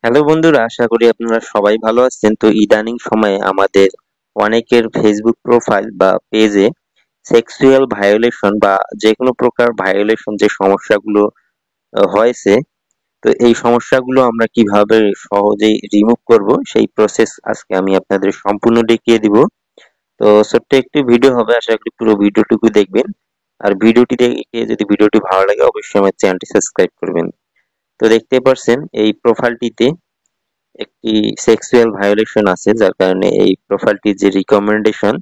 Hello বন্ধুরা, আশা করি আপনারা সবাই ভালো আছেন। তো ইদানিং সময়ে আমাদের অনেকের ফেসবুক প্রোফাইল বা পেজে সেক্সুয়াল ভায়োলেশন বা যে কোনো প্রকার ভায়োলেশন যে সমস্যাগুলো হয়েছে, তো এই সমস্যাগুলো আমরা কিভাবে সহজেই রিমুভ করব সেই প্রসেস আজকে আমি আপনাদের সম্পূর্ণ দেখিয়ে দিব। তো ছোট্ট একটি ভিডিও হবে, আশা করি পুরো ভিডিওটুকু দেখবেন। আর ভিডিওটি দেখে যদি ভিডিওটি ভালো লাগে অবশ্যই আমার চ্যানেলটি সাবস্ক্রাইব করবেন। তো দেখতে পাচ্ছেন এই প্রোফাইলটিতে একটি সেক্সুয়াল ভায়োলেশন আছে, যার কারণে এই প্রোফাইলটির যে রিকমেন্ডেশন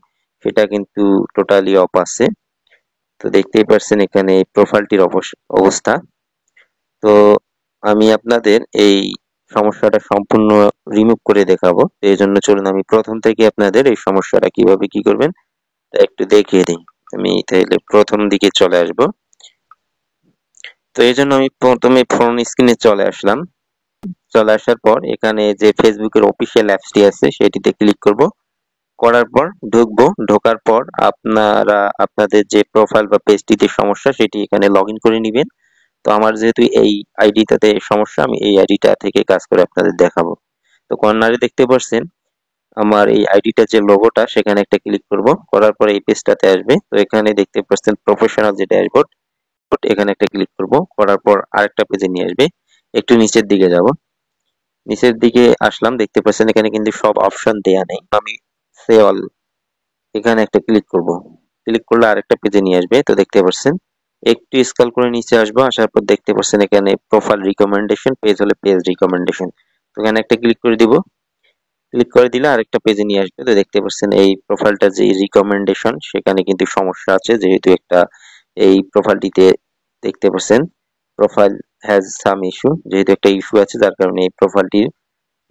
সেটা কিন্তু টোটালি অফ আছে। তো দেখতেই পাচ্ছেন এখানে এই প্রোফাইলটির অবস্থা। তো আমি আপনাদের এই সমস্যাটা সম্পূর্ণ রিমুভ করে দেখাবো। তো এই জন্য চলুন আমি প্রথম থেকে আপনাদের এই সমস্যাটা কিভাবে কি করবেন তা একটু দেখিয়ে দিই। আমি তাহলে প্রথম দিকে চলে আসব। তো এই জন্য আমি প্রথমে ফোন স্ক্রিনে চলে আসলাম। চলে আসার পর এখানে যে ফেসবুকের অফিসিয়াল অ্যাপসটি আছে সেটিতে ক্লিক করব। করার পর ঢুকবো। ঢোকার পর আপনারা আপনাদের যে প্রোফাইল বা পেজটিতে সমস্যা সেটি এখানে লগইন করে নিবেন। তো আমার যেহেতু এই আইডিটাতে সমস্যা, আমি এই আইডিটা থেকে কাজ করে আপনাদের দেখাবো। তো কর্নারে দেখতে পাচ্ছেন আমার এই আইডিটার যে লোগোটা, সেখানে একটা ক্লিক করব। করার পর এই পেজটাতে আসবে। তো এখানে দেখতে পাচ্ছেন প্রফেশনাল যে ড্যাশবোর্ড, এখানে একটা ক্লিক করব। করার পর আরেকটা পেজে নিয়ে আসবে। একটু নিচের দিকে যাব। নিচের দিকে আসলাম, দেখতে পাচ্ছেন এখানে কিন্তু সব অপশন দেয়া নেই। আমি সে অল এখানে একটা ক্লিক করব। ক্লিক করলে আরেকটা পেজে নিয়ে আসবে। তো দেখতে পাচ্ছেন একটু স্ক্রল করে নিচে আসবো। আসার পর দেখতে পাচ্ছেন এখানে প্রোফাইল রিকমেন্ডেশন, পেজ হলে পেজ রিকমেন্ডেশন। তো এখানে একটা ক্লিক করে দিব। ক্লিক করে দিলে আরেকটা পেজে নিয়ে আসবে। তো দেখতে পাচ্ছেন এই প্রোফাইলটা যে রিকমেন্ডেশন সেখানে কিন্তু সমস্যা আছে, যেহেতু একটা এই প্রোফাইলটিতে দেখতে পাচ্ছেন প্রোফাইল হ্যাজ সাম ইস্যু, যেহেতু একটা ইস্যু আছে যার কারণে এই প্রোফাইলটির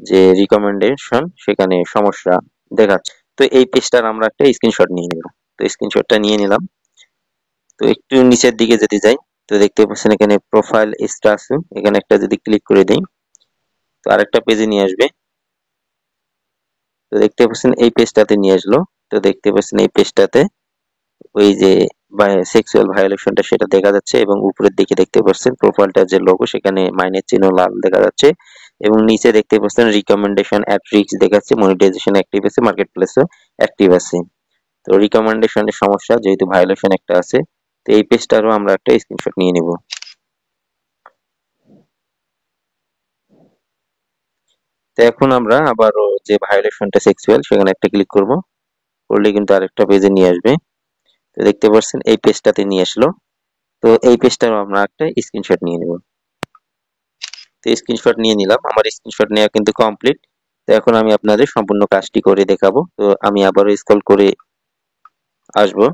যে রিকমেন্ডেশন সেখানে সমস্যা দেখাচ্ছে। তো এই পেজটার আমরা একটা স্ক্রিনশট নিয়ে নেব। তো স্ক্রিনশটটা নিয়ে নিলাম। তো একটু নিচের দিকে যদি যাই, তো দেখতে পাচ্ছেন এখানে প্রোফাইল স্ট্যাটাস, এখানে একটা যদি ক্লিক করে দিই তো আরেকটা পেজে নিয়ে আসবে। তো দেখতে পাচ্ছেন এই পেজটাতে নিয়ে আসলো। তো দেখতে পাচ্ছেন এই পেজটাতে ওই যে সেক্সুয়াল ভায়োলেশনটা সেটা দেখা যাচ্ছে, এবং উপরের দিকে দেখতে পাচ্ছেন প্রোফাইলটার যে লোগো সেখানে মাইনের চিহ্ন লাল দেখা যাচ্ছে, এবং নিচে দেখতে পাচ্ছেন রিকমেন্ডেশন অ্যাট রিচ দেখাচ্ছে, মনিটাইজেশন অ্যাক্টিভ আছে, মার্কেট প্লেসও অ্যাক্টিভ আছে। তো রিকমেন্ডেশনের সমস্যা, যেহেতু ভায়োলেশন একটা আছে। তো এই পেজটারও আমরা একটা স্ক্রিনশট নিয়ে নিব। তো এখন আমরা আবারও যে ভায়োলেশনটা সেক্সুয়াল সেখানে একটা ক্লিক করব। করলে কিন্তু আরেকটা পেজে নিয়ে আসবে। তো দেখতে পাচ্ছেন এই পেজটাতে নিয়ে আসলো। তো এই পেজটারও আমরা একটা স্ক্রিনশট নিয়ে নেব। তো স্ক্রিনশট নিয়ে নিলাম। আমার স্ক্রিনশট নেওয়া কিন্তু কমপ্লিট। তো এখন আমি আপনাদের সম্পূর্ণ কাজটি করে দেখাবো। তো আমি আবারও স্ক্রল করে আসবো,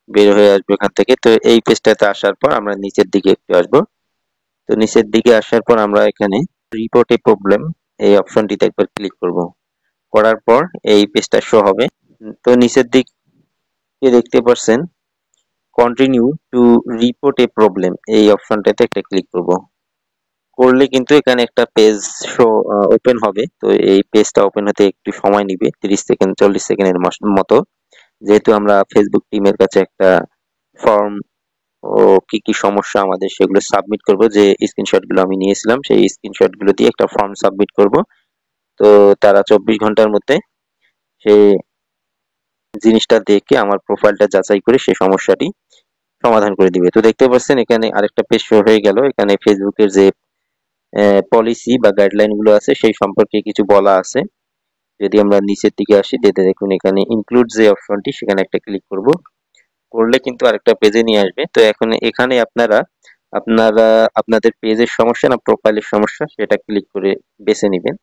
বের হয়ে আসবো এখান থেকে। তো এই পেজটাতে আসার পর আমরা নিচের দিকে একটু আসবো। তো নিচের দিকে আসার পর আমরা এখানে রিপোর্ট এ প্রবলেম এই অপশনটিতে একবার ক্লিক করব। করার পর এই পেজটা শো হবে। তো নিচের দিকে দেখতে পাচ্ছেন continue to report A problem এই অপশনটাতে একটা ক্লিক করব। করলে কিন্তু এখানে একটা পেজ শো ওপেন হবে। তো এই পেজটা ওপেন হতে একটু সময় নিবে, 30 সেকেন্ড 40 সেকেন্ডের মতো। যেহেতু আমরা ফেসবুক টিমের কাছে একটা ফর্ম ও কি কি সমস্যা আমাদের সেগুলো সাবমিট করব, যে স্ক্রিনশট গুলো আমি নিয়েছিলাম সেই স্ক্রিনশট গুলো দিয়ে একটা ফর্ম সাবমিট করব। তো তারা 24 ঘন্টার মধ্যে সেই জিনিসটা দেখে আমার প্রোফাইলটা যাচাই করে সেই সমস্যাটি সমাধান করে দিবে। তো দেখতে পাচ্ছেন এখানে আরেকটা পেজ শো হয়ে গেল। এখানে ফেসবুকের যে পলিসি বা গাইডলাইন গুলো আছে সেই সম্পর্কে কিছু বলা আছে। যদি আমরা নিচের দিকে আসি, দেখুন এখানে ইনক্লুড যে অপশনটি সেখানে একটা ক্লিক করব। করলে কিন্তু আরেকটা পেজে নিয়ে আসবে। তো এখন এখানে আপনারা আপনারা আপনাদের পেজের সমস্যা না প্রোফাইলের সমস্যা সেটা ক্লিক করে বেছে নেবেন।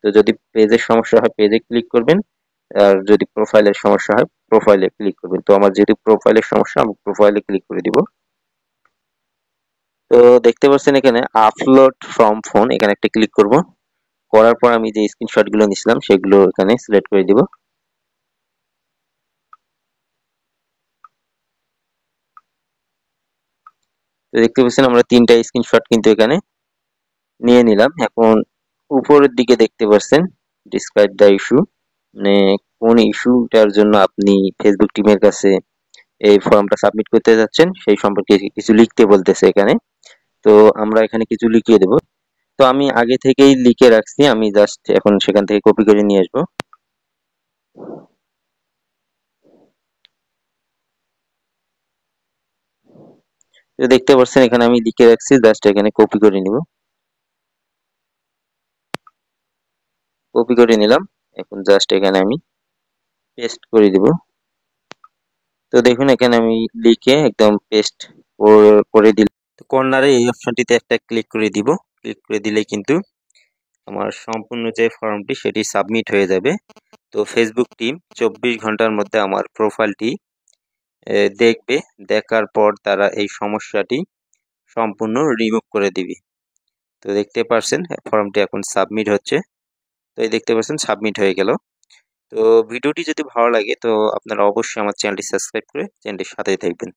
তো যদি পেজের সমস্যা হয় পেজে ক্লিক করবেন, আর যদি প্রোফাইলের সমস্যা হয় প্রোফাইলে ক্লিক করবেন। তো আমার যেহেতু প্রোফাইলের সমস্যা, আমি প্রোফাইলে ক্লিক করে দিব। তো দেখতে পাচ্ছেন এখানে আপলোড ফ্রম ফোন, এখানে একটা ক্লিক করব। করার পর আমি যে স্ক্রিনশট গুলো নিছিলাম সেগুলো এখানে সিলেক্ট করে দিব। তো দেখতে পাচ্ছেন আমরা 3টা স্ক্রিনশট কিন্তু এখানে নিয়ে নিলাম। এখন উপরের দিকে দেখতে পাচ্ছেন ডিসক্রাইব দ্য ইস্যু, মানে কোন ইস্যুটার জন্য আপনি ফেসবুক টিমের কাছে এই ফর্মটা সাবমিট করতে যাচ্ছেন সেই সম্পর্কে কিছু লিখতে বলতেছে এখানে। তো আমরা এখানে কিছু লিখিয়ে দেব। তো তো আমি আগে থেকেই লিখে রাখছি, আমি জাস্ট এখন সেখান থেকে কপি করে নিয়ে আসবো। তো দেখতে পাচ্ছেন এখানে আমি লিখে রাখছি, জাস্ট এখানে কপি করে নিব। কপি করে নিলাম, এখন জাস্ট এখানে আমি পেস্ট করে দিব। তো দেখুন এখানে আমি লিখে একদম পেস্ট করে দিলাম। কর্নারে এই অপশনটিতে একটা ক্লিক করে দিব। ক্লিক করে দিলে কিন্তু আমার সম্পূর্ণ যে ফর্মটি সেটি সাবমিট হয়ে যাবে। তো ফেসবুক টিম 24 ঘন্টার মধ্যে আমার প্রোফাইলটি দেখবে। দেখার পর তারা এই সমস্যাটি সম্পূর্ণ রিমুভ করে দিবে। তো দেখতে পাচ্ছেন ফর্মটি এখন সাবমিট হচ্ছে। তো এই দেখতে পাচ্ছেন সাবমিট হয়ে গেল। তো ভিডিওটি যদি ভালো লাগে তো আপনারা অবশ্যই আমার চ্যানেলটি সাবস্ক্রাইব করে চ্যানেলটির সাথেই থাকবেন।